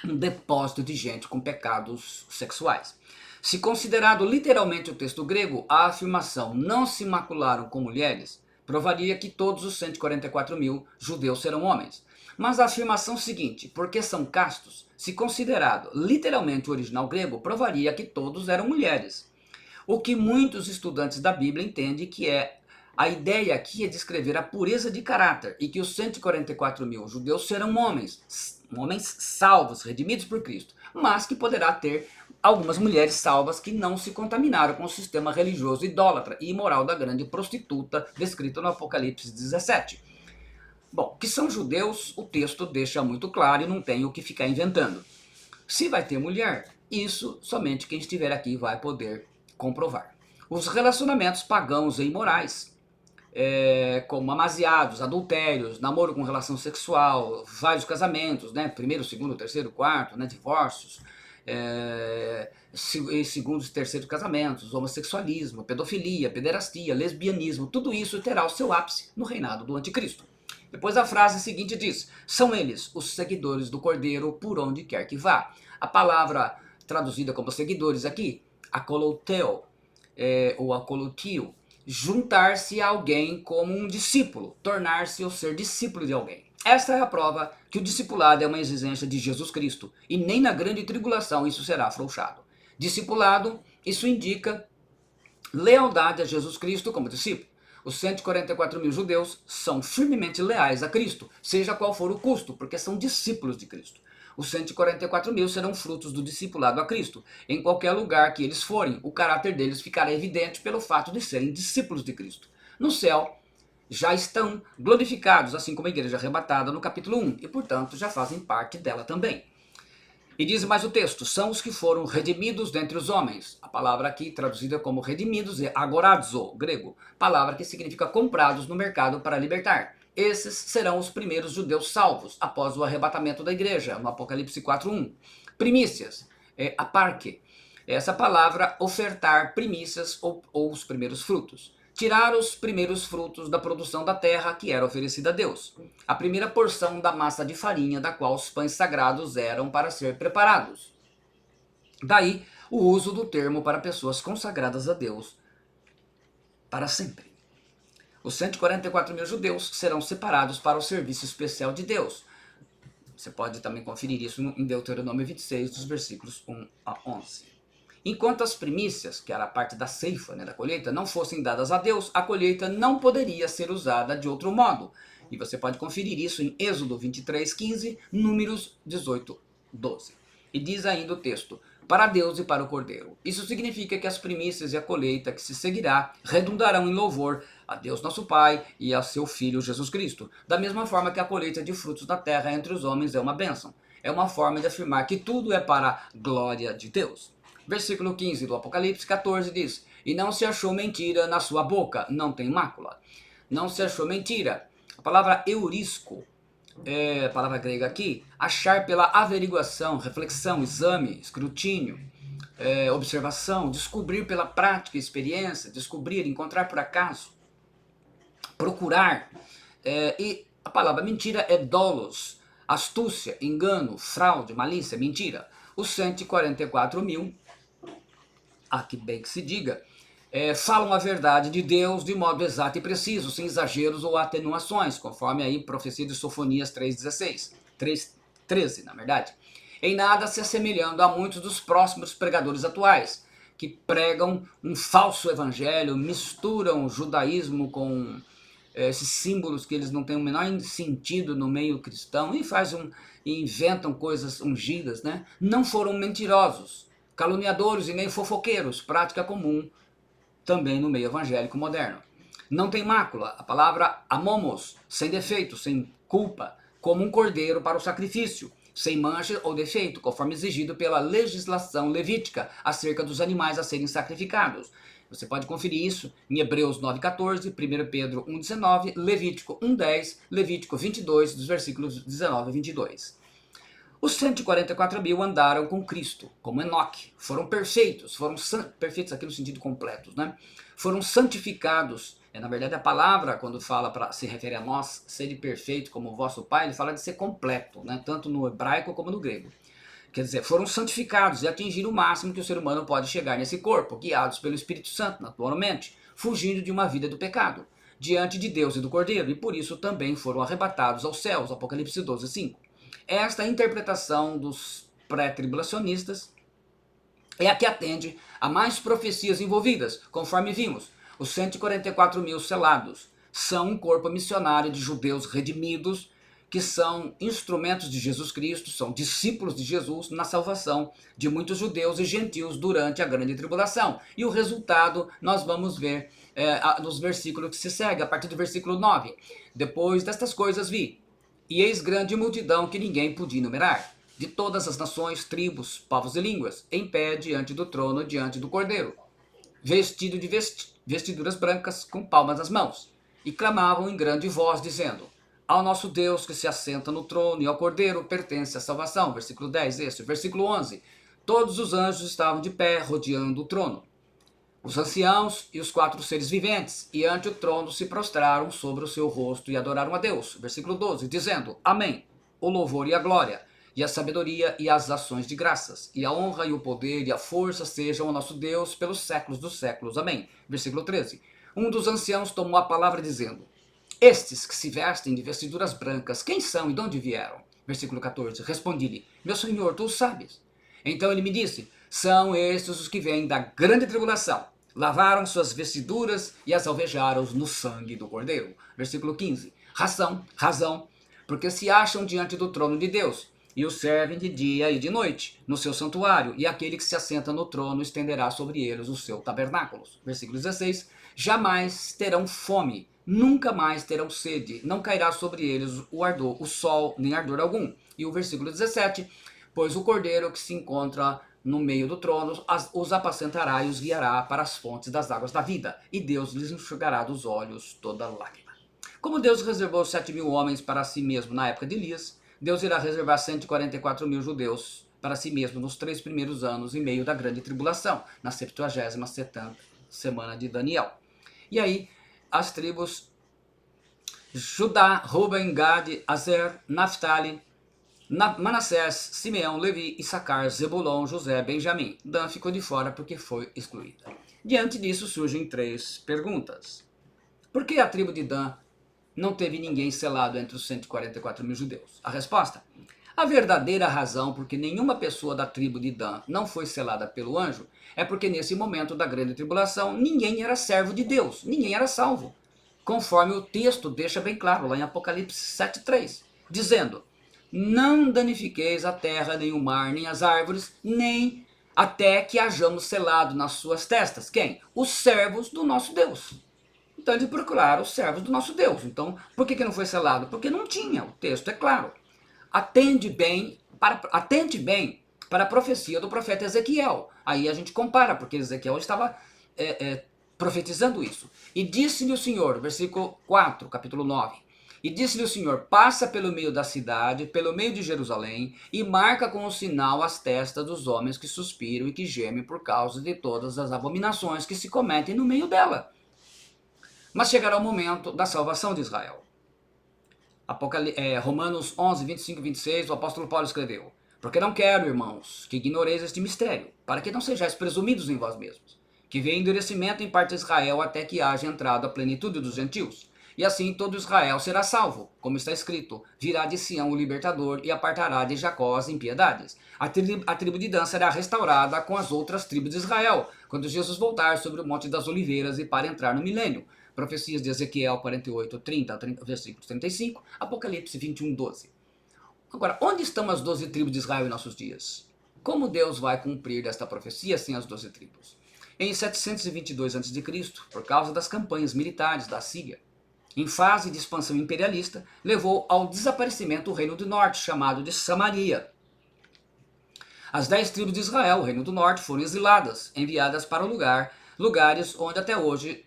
um depósito de gente com pecados sexuais. Se considerado literalmente o texto grego, a afirmação não se macularam com mulheres provaria que todos os 144 mil judeus serão homens. Mas a afirmação seguinte, porque são castos, se considerado literalmente o original grego, provaria que todos eram mulheres. O que muitos estudantes da Bíblia entendem que a ideia aqui é descrever a pureza de caráter e que os 144 mil judeus serão homens salvos, redimidos por Cristo, mas que poderá ter algumas mulheres salvas que não se contaminaram com o sistema religioso idólatra e imoral da grande prostituta descrita no Apocalipse 17. Bom, que são judeus, o texto deixa muito claro e não tem o que ficar inventando. Se vai ter mulher, isso somente quem estiver aqui vai poder comprovar. Os relacionamentos pagãos e imorais, como amaziados, adultérios, namoro com relação sexual, vários casamentos, né? Primeiro, segundo, terceiro, quarto, né? Divórcios, segundos e terceiros casamentos, homossexualismo, pedofilia, pederastia, lesbianismo, tudo isso terá o seu ápice no reinado do anticristo. Depois a frase seguinte diz: são eles os seguidores do Cordeiro por onde quer que vá. A palavra traduzida como seguidores aqui, akoloteo, ou akolotio, juntar-se a alguém como um discípulo, tornar-se ou ser discípulo de alguém. Esta é a prova que o discipulado é uma exigência de Jesus Cristo, e nem na grande tribulação isso será afrouxado. Discipulado, isso indica lealdade a Jesus Cristo como discípulo. Os 144 mil judeus são firmemente leais a Cristo, seja qual for o custo, porque são discípulos de Cristo. Os 144 mil serão frutos do discipulado a Cristo. Em qualquer lugar que eles forem, o caráter deles ficará evidente pelo fato de serem discípulos de Cristo. No céu, já estão glorificados, assim como a igreja arrebatada no capítulo 1, e portanto já fazem parte dela também. E diz mais o texto: são os que foram redimidos dentre os homens. A palavra aqui traduzida como redimidos é agorazo, grego, palavra que significa comprados no mercado para libertar. Esses serão os primeiros judeus salvos após o arrebatamento da igreja, no Apocalipse 4:1. Primícias, aparque. Essa palavra, ofertar primícias ou os primeiros frutos. Tirar os primeiros frutos da produção da terra que era oferecida a Deus. A primeira porção da massa de farinha da qual os pães sagrados eram para ser preparados. Daí o uso do termo para pessoas consagradas a Deus para sempre. Os 144 mil judeus serão separados para o serviço especial de Deus. Você pode também conferir isso em Deuteronômio 26, dos versículos 1 a 11. Enquanto as primícias, que era a parte da ceifa, da colheita, não fossem dadas a Deus, a colheita não poderia ser usada de outro modo. E você pode conferir isso em Êxodo 23:15, Números 18:12. E diz ainda o texto: para Deus e para o Cordeiro. Isso significa que as primícias e a colheita que se seguirá redundarão em louvor a Deus nosso Pai e a seu Filho Jesus Cristo. Da mesma forma que a colheita de frutos da terra entre os homens é uma bênção. É uma forma de afirmar que tudo é para a glória de Deus. Versículo 15 do Apocalipse 14 diz: e não se achou mentira na sua boca, não tem mácula. Não se achou mentira. A palavra eurisco, a palavra grega aqui, achar pela averiguação, reflexão, exame, escrutínio, observação, descobrir pela prática, experiência, descobrir, encontrar por acaso, procurar. E a palavra mentira é dolos, astúcia, engano, fraude, malícia, mentira. Os 144 mil, que bem que se diga, falam a verdade de Deus de modo exato e preciso, sem exageros ou atenuações, conforme aí profecia de Sofonias 3:16, 3:13 na verdade. Em nada se assemelhando a muitos dos próximos pregadores atuais, que pregam um falso evangelho, misturam o judaísmo com esses símbolos que eles não têm o menor sentido no meio cristão e inventam coisas ungidas, né? Não foram mentirosos, caluniadores e nem fofoqueiros, prática comum também no meio evangélico moderno. Não tem mácula, a palavra amomos, sem defeito, sem culpa, como um cordeiro para o sacrifício, sem mancha ou defeito, conforme exigido pela legislação levítica acerca dos animais a serem sacrificados. Você pode conferir isso em Hebreus 9:14, 1 Pedro 1:19, Levítico 1:10, Levítico 22, dos versículos 19 a 22. Os 144 mil andaram com Cristo, como Enoque, foram perfeitos, perfeitos aqui no sentido completos, né? Foram santificados. Na verdade, a palavra, quando fala se refere a nós, ser perfeito como o vosso Pai, ele fala de ser completo, né? Tanto no hebraico como no grego. Quer dizer, foram santificados e atingiram o máximo que o ser humano pode chegar nesse corpo, guiados pelo Espírito Santo, naturalmente, fugindo de uma vida do pecado, diante de Deus e do Cordeiro, e por isso também foram arrebatados aos céus, Apocalipse 12:5. Esta interpretação dos pré-tribulacionistas é a que atende a mais profecias envolvidas, conforme vimos. Os 144 mil selados são um corpo missionário de judeus redimidos, que são instrumentos de Jesus Cristo, são discípulos de Jesus na salvação de muitos judeus e gentios durante a grande tribulação. E o resultado nós vamos ver nos versículos que se segue, a partir do versículo 9. Depois destas coisas vi, e eis grande multidão que ninguém podia enumerar, de todas as nações, tribos, povos e línguas, em pé diante do trono, diante do Cordeiro, vestido de vestiduras brancas, com palmas nas mãos, e clamavam em grande voz, dizendo: ao nosso Deus que se assenta no trono e ao Cordeiro pertence a salvação. Versículo 10, versículo 11. Todos os anjos estavam de pé, rodeando o trono. Os anciãos e os 4 seres viventes, e ante o trono se prostraram sobre o seu rosto e adoraram a Deus. Versículo 12, dizendo: Amém. O louvor e a glória, e a sabedoria e as ações de graças, e a honra e o poder e a força sejam ao nosso Deus pelos séculos dos séculos. Amém. Versículo 13. Um dos anciãos tomou a palavra dizendo: Estes que se vestem de vestiduras brancas, quem são e de onde vieram? Versículo 14. Respondi-lhe: Meu Senhor, tu o sabes. Então ele me disse: São estes os que vêm da grande tribulação. Lavaram suas vestiduras e as alvejaram no sangue do Cordeiro. Versículo 15. Razão, porque se acham diante do trono de Deus, e o servem de dia e de noite, no seu santuário, e aquele que se assenta no trono estenderá sobre eles o seu tabernáculo. Versículo 16. Jamais terão fome, nunca mais terão sede, não cairá sobre eles o ardor, o sol, nem ardor algum. E o versículo 17. Pois o Cordeiro que se encontra no meio do trono os apacentará e os guiará para as fontes das águas da vida, e Deus lhes enxugará dos olhos toda lágrima. Como Deus reservou 7.000 homens para si mesmo na época de Elias, Deus irá reservar 144.000 judeus para si mesmo nos 3 primeiros anos e meio da grande tribulação, na 70ª semana de Daniel. E aí, as tribos Judá, Ruben, Gad, Aser, Naphtali, Manassés, Simeão, Levi, Issacar, Zebulon, José, Benjamim. Dan ficou de fora porque foi excluída. Diante disso surgem 3 perguntas. Por que a tribo de Dan não teve ninguém selado entre os 144.000 judeus? A resposta: a verdadeira razão por que nenhuma pessoa da tribo de Dan não foi selada pelo anjo é porque nesse momento da grande tribulação ninguém era servo de Deus, ninguém era salvo. Conforme o texto deixa bem claro lá em Apocalipse 7:3, dizendo: Não danifiqueis a terra, nem o mar, nem as árvores, nem até que hajamos selado nas suas testas. Quem? Os servos do nosso Deus. Então eles procuraram os servos do nosso Deus. Então, por que não foi selado? Porque não tinha, o texto é claro. Atente bem para a profecia do profeta Ezequiel. Aí a gente compara, porque Ezequiel estava profetizando isso. E disse-lhe o Senhor, versículo 4, capítulo 9. E disse-lhe o Senhor: passa pelo meio da cidade, pelo meio de Jerusalém, e marca com o sinal as testas dos homens que suspiram e que gemem por causa de todas as abominações que se cometem no meio dela. Mas chegará o momento da salvação de Israel. Romanos 11, 25 e 26, o apóstolo Paulo escreveu: Porque não quero, irmãos, que ignoreis este mistério, para que não sejais presumidos em vós mesmos, que venha endurecimento em parte de Israel até que haja entrado a plenitude dos gentios. E assim todo Israel será salvo, como está escrito: virá de Sião o libertador e apartará de Jacó as impiedades. A tribo de Dan será restaurada com as outras tribos de Israel, quando Jesus voltar sobre o Monte das Oliveiras e para entrar no milênio. Profecias de Ezequiel 48, 30, versículos 35, Apocalipse 21, 12. Agora, onde estão as 12 tribos de Israel em nossos dias? Como Deus vai cumprir esta profecia sem as 12 tribos? Em 722 a.C., por causa das campanhas militares da Síria, em fase de expansão imperialista, levou ao desaparecimento do reino do norte, chamado de Samaria. As 10 tribos de Israel, o reino do norte, foram exiladas, enviadas para lugares onde até hoje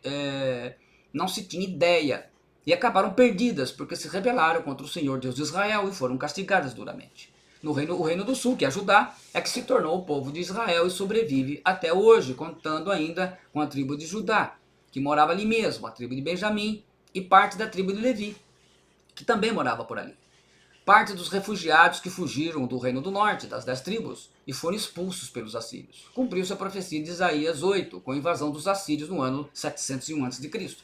não se tinha ideia, e acabaram perdidas porque se rebelaram contra o Senhor Deus de Israel e foram castigadas duramente. O reino do sul, que é Judá, é que se tornou o povo de Israel e sobrevive até hoje, contando ainda com a tribo de Judá, que morava ali mesmo, a tribo de Benjamim, e parte da tribo de Levi, que também morava por ali. Parte dos refugiados que fugiram do reino do norte, das 10 tribos, e foram expulsos pelos assírios. Cumpriu-se a profecia de Isaías 8, com a invasão dos assírios no ano 701 a.C.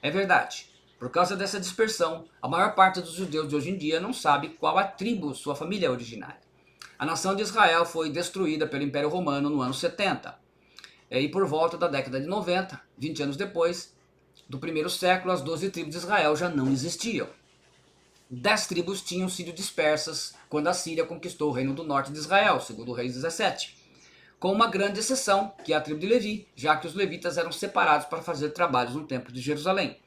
É verdade, por causa dessa dispersão, a maior parte dos judeus de hoje em dia não sabe qual a tribo sua família é originária. A nação de Israel foi destruída pelo Império Romano no ano 70. E por volta da década de 90, 20 anos depois do primeiro século, as 12 tribos de Israel já não existiam. 10 tribos tinham sido dispersas quando a Síria conquistou o reino do norte de Israel, segundo Reis 17. Com uma grande exceção, que é a tribo de Levi, já que os levitas eram separados para fazer trabalhos no templo de Jerusalém.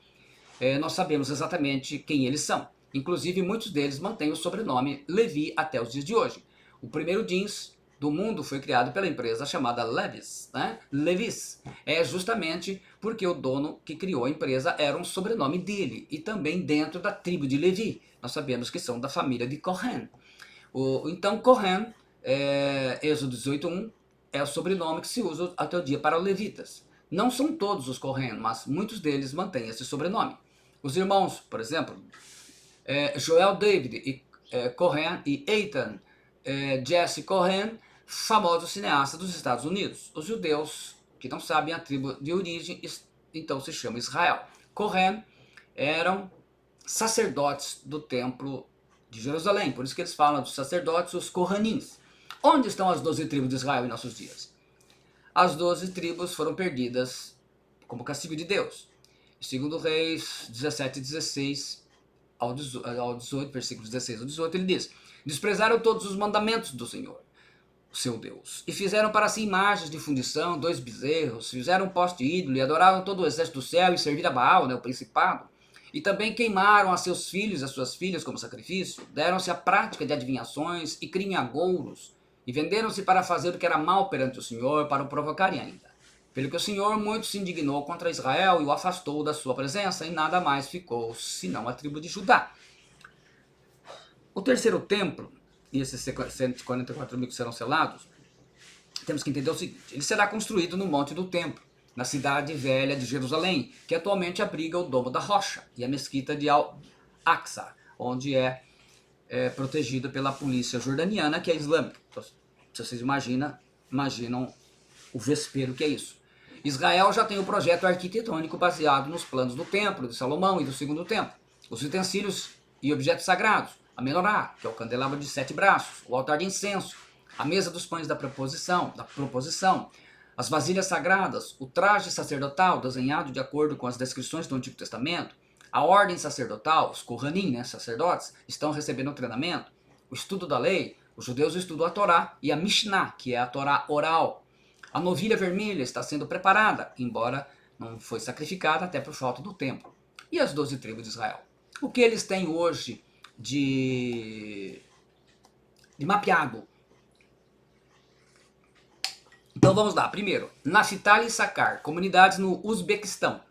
Nós sabemos exatamente quem eles são. Inclusive, muitos deles mantêm o sobrenome Levi até os dias de hoje. O primeiro jeans do mundo foi criado pela empresa chamada Levi's, né? Levi's. É justamente porque o dono que criou a empresa era um sobrenome dele, e também dentro da tribo de Levi. Nós sabemos que são da família de Cohen. Então Cohen Êxodo 18:1 é o sobrenome que se usa até o dia para os levitas. Não são todos os Cohen, mas muitos deles mantêm esse sobrenome. Os irmãos, por exemplo, Joel David e Cohen e Eitan Jesse Cohen, famoso cineasta dos Estados Unidos. Os judeus que não sabem a tribo de origem, então se chama Israel. Cohen eram sacerdotes do templo de Jerusalém, por isso que eles falam dos sacerdotes, os Kohanins. Onde estão as 12 tribos de Israel em nossos dias? As 12 tribos foram perdidas como castigo de Deus. Segundo Reis 17:16 ao 18, versículos 16 ao 18, ele diz: desprezaram todos os mandamentos do Senhor, seu Deus, e fizeram para si imagens de fundição, 2 bezerros, fizeram um poste ídolo e adoraram todo o exército do céu e serviram a Baal, o principado. E também queimaram a seus filhos e as suas filhas como sacrifício, deram-se à prática de adivinhações e criam agouros, e venderam-se para fazer o que era mal perante o Senhor, para o provocarem ainda. Pelo que o Senhor muito se indignou contra Israel e o afastou da sua presença, e nada mais ficou, senão a tribo de Judá. O terceiro templo, e esses 144 mil que serão selados, temos que entender o seguinte: ele será construído no Monte do Templo, na cidade velha de Jerusalém, que atualmente abriga o Domo da Rocha e a mesquita de Al-Aqsa, onde é protegido pela polícia jordaniana, que é islâmica. Então, se vocês imaginam o vespeiro que é isso. Israel já tem o projeto arquitetônico baseado nos planos do Templo de Salomão e do Segundo Templo. Os utensílios e objetos sagrados, a menorá, que é o candelabro de 7 braços, o altar de incenso, a mesa dos pães da proposição, as vasilhas sagradas, o traje sacerdotal desenhado de acordo com as descrições do Antigo Testamento, a ordem sacerdotal, os Kohanim, sacerdotes, estão recebendo treinamento, o estudo da lei, os judeus estudam a Torá e a Mishnah, que é a Torá oral. A novilha vermelha está sendo preparada, embora não foi sacrificada até por falta do templo. E as 12 tribos de Israel? O que eles têm hoje de mapeado? Então vamos lá. Primeiro, Naphtali e Sacar, comunidades no Uzbequistão.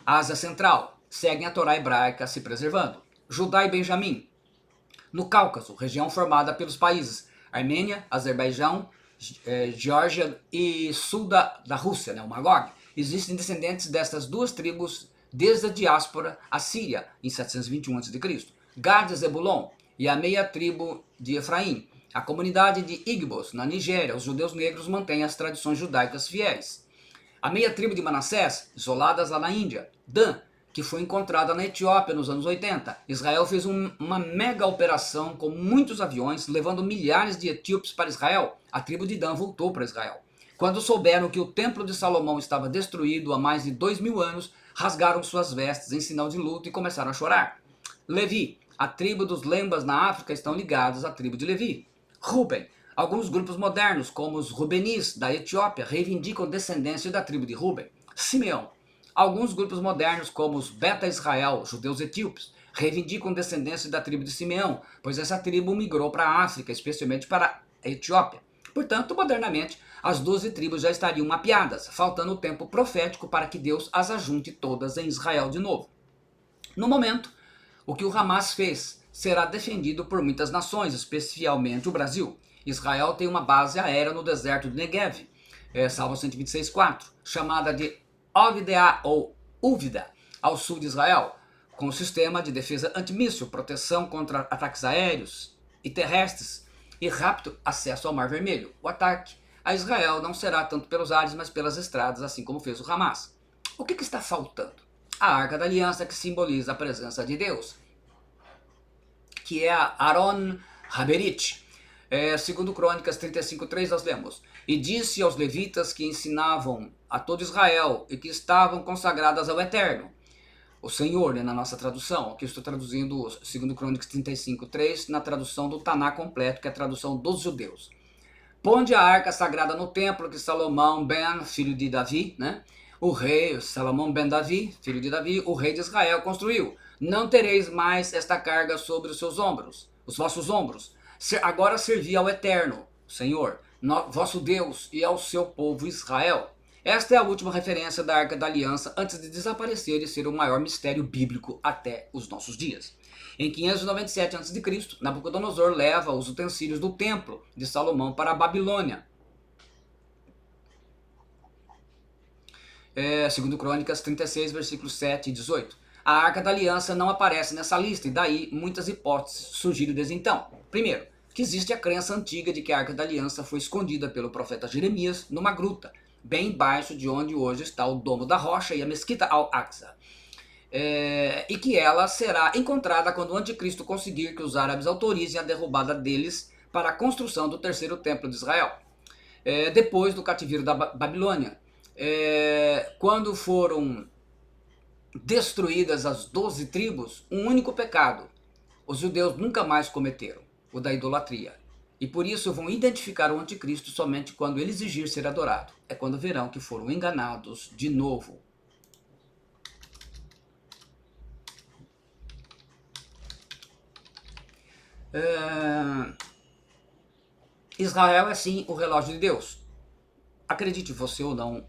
Ásia Central, seguem a Torá hebraica se preservando. Judá e Benjamim. No Cáucaso, região formada pelos países Armênia, Azerbaijão, Geórgia e sul da Rússia, o Magog. Existem descendentes destas duas tribos desde a diáspora assíria, em 721 a.C. Gad e Zebulon e a meia tribo de Efraim. A comunidade de Igbos, na Nigéria, os judeus negros mantêm as tradições judaicas fiéis. A meia tribo de Manassés, isoladas lá na Índia. Dan, que foi encontrada na Etiópia nos anos 80. Israel fez uma mega operação com muitos aviões, levando milhares de etíopes para Israel. A tribo de Dan voltou para Israel. Quando souberam que o templo de Salomão estava destruído há mais de 2000 anos, rasgaram suas vestes em sinal de luto e começaram a chorar. Levi, a tribo dos Lembas na África, estão ligados à tribo de Levi. Ruben, alguns grupos modernos, como os Rubenis da Etiópia, reivindicam descendência da tribo de Ruben. Simeão, alguns grupos modernos, como os Beta Israel, judeus etíopes, reivindicam descendência da tribo de Simeão, pois essa tribo migrou para a África, especialmente para a Etiópia. Portanto, modernamente, as 12 tribos já estariam mapeadas, faltando o tempo profético para que Deus as ajunte todas em Israel de novo. No momento, o que o Hamas fez será defendido por muitas nações, especialmente o Brasil. Israel tem uma base aérea no deserto do Negev, Salmo 126:4, chamada de Ovda ou Uvda, ao sul de Israel, com o sistema de defesa antimíssil, proteção contra ataques aéreos e terrestres e rápido acesso ao Mar Vermelho. O ataque a Israel não será tanto pelos ares, mas pelas estradas, assim como fez o Hamas. O que está faltando? A Arca da Aliança, que simboliza a presença de Deus, que é a Aron Haberit. Segundo Crônicas 35:3 nós lemos: e disse aos levitas que ensinavam a todo Israel e que estavam consagradas ao Eterno, o Senhor, na nossa tradução. Aqui eu estou traduzindo segundo Crônicas 35:3 na tradução do Taná completo, que é a tradução dos judeus. Ponde a arca sagrada no templo que Salomão ben, filho de Davi, o rei Salomão ben Davi, filho de Davi, o rei de Israel, construiu. Não tereis mais esta carga sobre os seus ombros, os vossos ombros. Agora servi ao Eterno, Senhor, vosso Deus, e ao seu povo Israel. Esta é a última referência da Arca da Aliança antes de desaparecer e ser o maior mistério bíblico até os nossos dias. Em 597 a.C., Nabucodonosor leva os utensílios do templo de Salomão para a Babilônia. Segundo Crônicas 36, versículos 7 e 18. A Arca da Aliança não aparece nessa lista e daí muitas hipóteses surgiram desde então. Primeiro, que existe a crença antiga de que a Arca da Aliança foi escondida pelo profeta Jeremias numa gruta, bem embaixo de onde hoje está o Domo da Rocha e a Mesquita Al-Aqsa. E que ela será encontrada quando o anticristo conseguir que os árabes autorizem a derrubada deles para a construção do terceiro templo de Israel. Depois do cativeiro da Babilônia, quando foram destruídas as 12 tribos, um único pecado os judeus nunca mais cometeram, o da idolatria. E por isso vão identificar o anticristo somente quando ele exigir ser adorado. É quando verão que foram enganados de novo. Israel é sim o relógio de Deus. Acredite você ou não,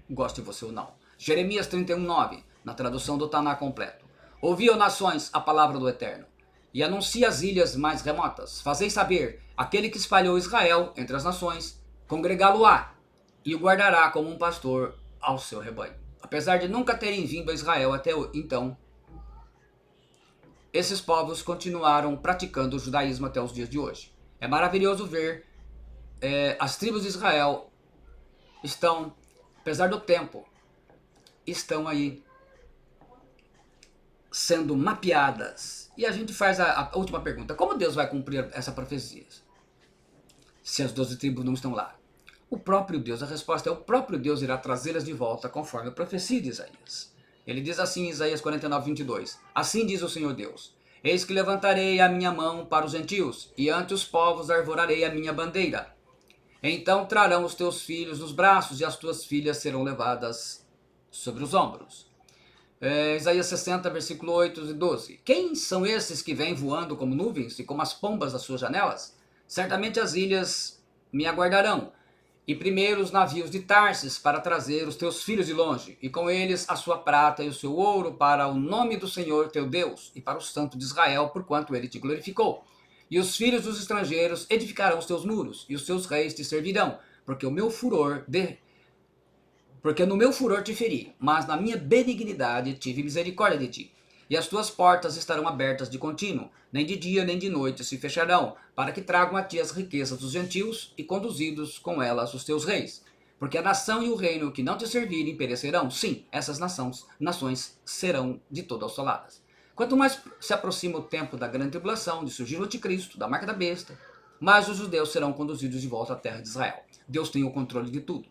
goste você ou não. Jeremias 31:9, na tradução do Taná completo. Ouvi, ó nações, a palavra do Eterno, e anuncia as ilhas mais remotas. Fazei saber, aquele que espalhou Israel entre as nações, congregá-lo-á, e o guardará como um pastor ao seu rebanho. Apesar de nunca terem vindo a Israel até então, esses povos continuaram praticando o judaísmo até os dias de hoje. É maravilhoso ver as tribos de Israel estão, apesar do tempo, estão aí sendo mapeadas. E a gente faz a última pergunta: como Deus vai cumprir essa profecia se as 12 tribos não estão lá? O próprio Deus, a resposta é: o próprio Deus irá trazê-las de volta conforme a profecia de Isaías. Ele diz assim em Isaías 49:22: assim diz o Senhor Deus: eis que levantarei a minha mão para os gentios, e ante os povos arvorarei a minha bandeira. Então trarão os teus filhos nos braços, e as tuas filhas serão levadas sobre os ombros. Isaías 60, versículo 8 e 12. Quem são esses que vêm voando como nuvens e como as pombas das suas janelas? Certamente as ilhas me aguardarão, e primeiro os navios de Tarsis para trazer os teus filhos de longe, e com eles a sua prata e o seu ouro para o nome do Senhor teu Deus, e para o Santo de Israel, porquanto ele te glorificou. E os filhos dos estrangeiros edificarão os teus muros, e os seus reis te servirão, porque no meu furor te feri, mas na minha benignidade tive misericórdia de ti. E as tuas portas estarão abertas de contínuo, nem de dia nem de noite se fecharão, para que tragam a ti as riquezas dos gentios, e conduzidos com elas os teus reis. Porque a nação e o reino que não te servirem perecerão, sim, essas nações serão de todo assoladas. Quanto mais se aproxima o tempo da grande tribulação, de surgir o anticristo, da marca da besta, mais os judeus serão conduzidos de volta à terra de Israel. Deus tem o controle de tudo.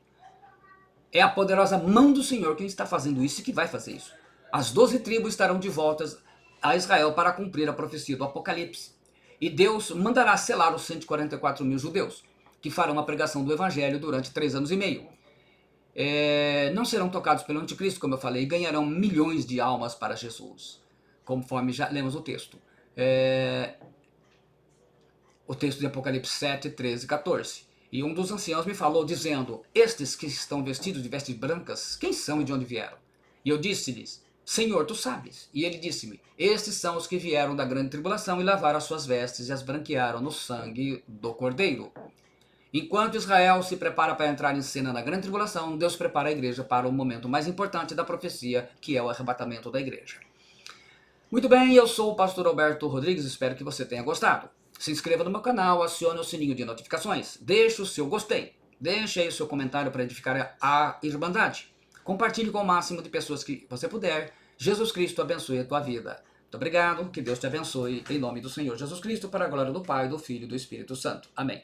É a poderosa mão do Senhor quem está fazendo isso e que vai fazer isso. As 12 tribos estarão de volta a Israel para cumprir a profecia do Apocalipse. E Deus mandará selar os 144 mil judeus, que farão a pregação do Evangelho durante 3 anos e meio. Não serão tocados pelo anticristo, como eu falei, e ganharão milhões de almas para Jesus, conforme já lemos o texto. O texto de Apocalipse 7, 13 e 14. E um dos anciãos me falou, dizendo: estes que estão vestidos de vestes brancas, quem são e de onde vieram? E eu disse-lhes: Senhor, tu sabes. E ele disse-me: estes são os que vieram da grande tribulação e lavaram as suas vestes e as branquearam no sangue do Cordeiro. Enquanto Israel se prepara para entrar em cena na grande tribulação, Deus prepara a igreja para o momento mais importante da profecia, que é o arrebatamento da igreja. Muito bem, eu sou o pastor Alberto Rodrigues, espero que você tenha gostado. Se inscreva no meu canal, acione o sininho de notificações, deixe o seu gostei, deixe aí o seu comentário para edificar a Irmandade. Compartilhe com o máximo de pessoas que você puder. Jesus Cristo abençoe a tua vida. Muito obrigado, que Deus te abençoe, em nome do Senhor Jesus Cristo, para a glória do Pai, do Filho e do Espírito Santo. Amém.